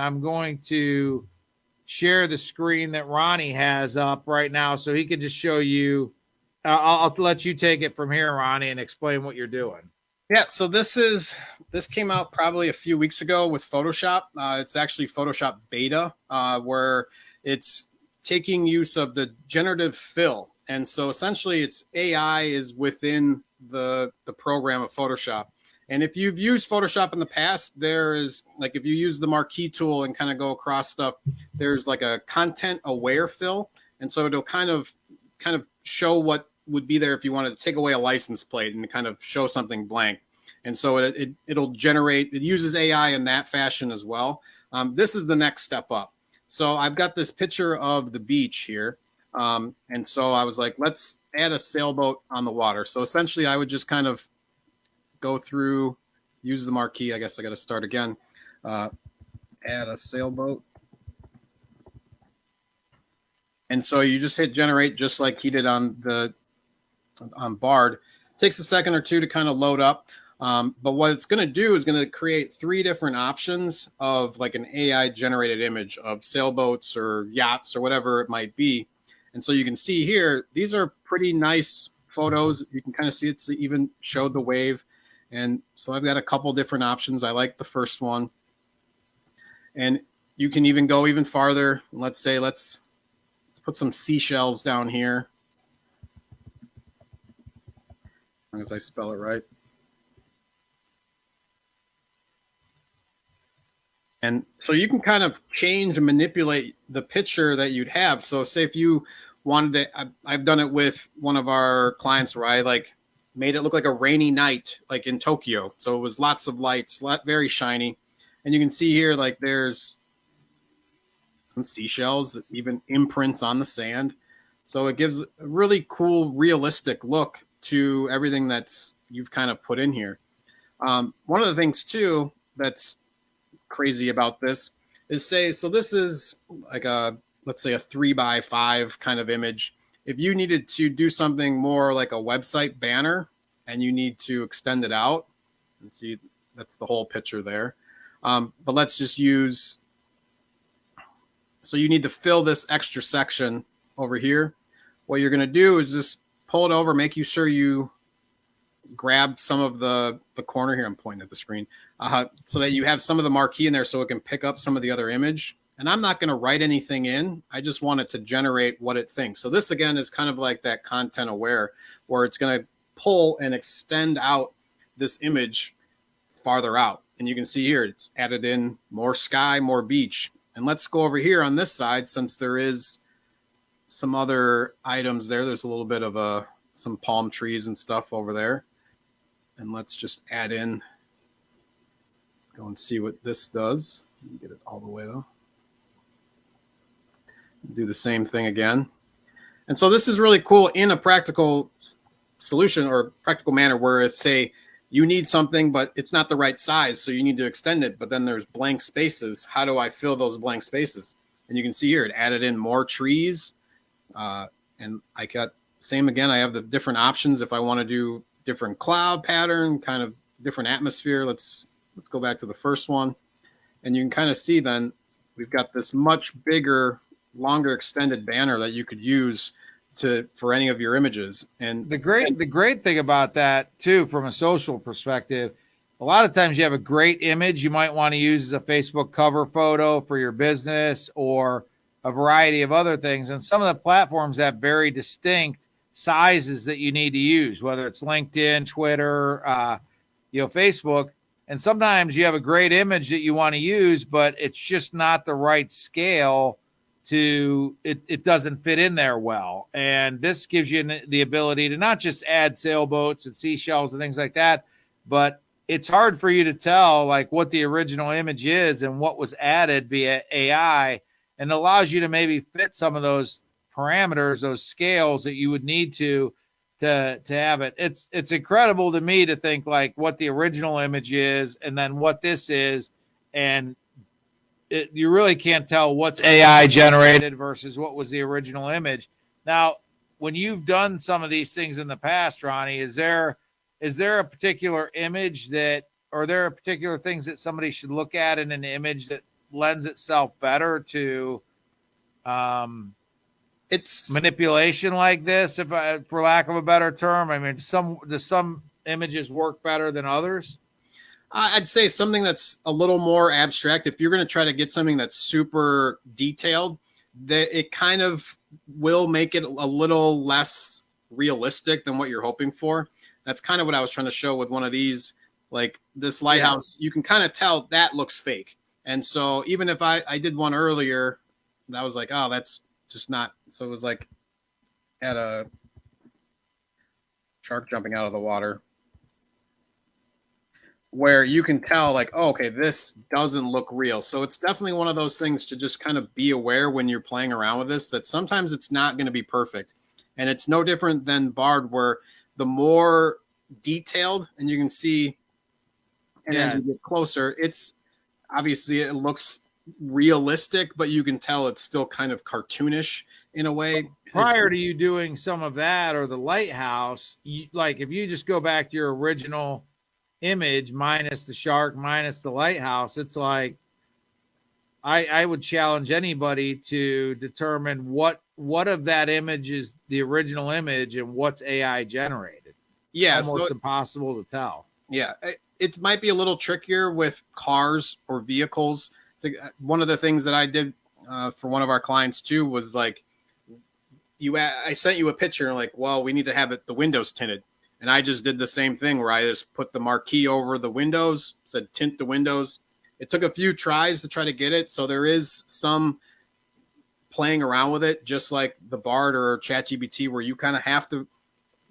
I'm going to share the screen that Ronnie has up right now so he can just show you. I'll let you take it from here, Ronnie, and explain what you're doing. Yeah, so this came out probably a few weeks ago with Photoshop. It's actually Photoshop beta, where it's taking use of the generative fill. And so essentially it's AI is within the program of Photoshop. And if you've used Photoshop in the past, there is, like, if you use the marquee tool and kind of go across stuff, there's like a content aware fill. And so it'll kind of show what would be there if you wanted to take away a license plate and kind of show something blank. And so it'll generate, it uses AI in that fashion as well. This is the next step up. So I've got this picture of the beach here. And so I was like, let's add a sailboat on the water. So essentially I would just kind of go through, use the marquee. I guess I got to start again. Add a sailboat. And so you just hit generate just like he did on Bard. It takes a second or two to kind of load up. But what it's going to do is going to create 3 different options of like an AI generated image of sailboats or yachts or whatever it might be. And so you can see here, these are pretty nice photos. You can kind of see it's even showed the wave. And so I've got a couple different options. I like the first one. And you can even go even farther. Let's say, let's put some seashells down here. As long as I spell it right. And so you can kind of change and manipulate the picture that you'd have. So say if you wanted to, I've done it with one of our clients where I like made it look like a rainy night, like in Tokyo. So it was lots of lights, very shiny. And you can see here, like there's some seashells, even imprints on the sand. So it gives a really cool, realistic look to everything that's you've kind of put in here. One of the things too that's crazy about this is so this is like let's say a 3x5 kind of image. If you needed to do something more like a website banner and you need to extend it out, and see that's the whole picture there. But let's just use, so you need to fill this extra section over here. What you're going to do is just pull it over, make sure you grab some of the corner here. I'm pointing at the screen so that you have some of the marquee in there so it can pick up some of the other image. And I'm not going to write anything in. I just want it to generate what it thinks. So this, again, is kind of like that content aware where it's going to pull and extend out this image farther out. And you can see here, it's added in more sky, more beach. And let's go over here on this side, since there is some other items there. There's a little bit of some palm trees and stuff over there. And let's just add in, go and see what this does. Get it all the way though. Do the same thing again. And so this is really cool in a practical solution or practical manner where if, say, you need something, but it's not the right size, so you need to extend it, but then there's blank spaces. How do I fill those blank spaces? And you can see here, it added in more trees. And I got, same again, I have the different options if I want to do different cloud pattern, kind of different atmosphere. Let's go back to the first one. And you can kind of see then we've got this much bigger, longer extended banner that you could use for any of your images. And the great thing about that too, from a social perspective, a lot of times you have a great image you might want to use as a Facebook cover photo for your business or a variety of other things. And some of the platforms have very distinct sizes that you need to use, whether it's LinkedIn, Twitter, Facebook. And sometimes you have a great image that you want to use, but it's just not the right scale it doesn't fit in there well. And this gives you the ability to not just add sailboats and seashells and things like that, but it's hard for you to tell like what the original image is and what was added via AI, and allows you to maybe fit some of those parameters, those scales that you would need to have it. It's incredible to me to think like what the original image is and then what this is, and you really can't tell what's AI generated versus what was the original image. Now, when you've done some of these things in the past, Ronnie, is there a particular image or there are particular things that somebody should look at in an image that lends itself better to It's manipulation like this, if for lack of a better term? I mean, do some images work better than others? I'd say something that's a little more abstract. If you're going to try to get something that's super detailed, that it kind of will make it a little less realistic than what you're hoping for. That's kind of what I was trying to show with one of these. Like this lighthouse, you can kind of tell that looks fake. And so even if I did one earlier, that was like, oh, that's just not. So it was like at a shark jumping out of the water, where you can tell like, oh, okay, this doesn't look real. So it's definitely one of those things to just kind of be aware when you're playing around with this, that sometimes it's not going to be perfect. And it's no different than Bard, where the more detailed, and you can see, and as you get closer, it's obviously it looks realistic, but you can tell it's still kind of cartoonish in a way. Prior to you doing some of that or the lighthouse, like if you just go back to your original image minus the shark, minus the lighthouse, it's like I would challenge anybody to determine what of that image is the original image and what's AI generated. Yeah, almost so impossible to tell. Yeah, it might be a little trickier with cars or vehicles. One of the things that I did for one of our clients too was like, I sent you a picture and like, well, we need to have the windows tinted. And I just did the same thing where I just put the marquee over the windows, said tint the windows. It took a few tries to try to get it. So there is some playing around with it, just like the Bard or ChatGPT, where you kind of have to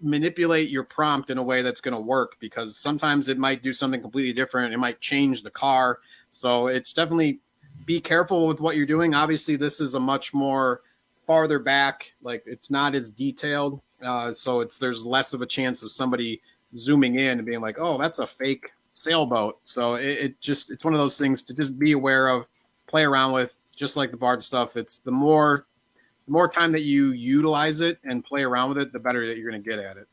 manipulate your prompt in a way that's going to work, because sometimes it might do something completely different. It might change the car. So it's definitely be careful with what you're doing. Obviously, this is a much more farther back, like it's not as detailed. So there's less of a chance of somebody zooming in and being like, oh, that's a fake sailboat. So it's one of those things to just be aware of, play around with, just like the Bard stuff. It's the more time that you utilize it and play around with it, the better that you're going to get at it.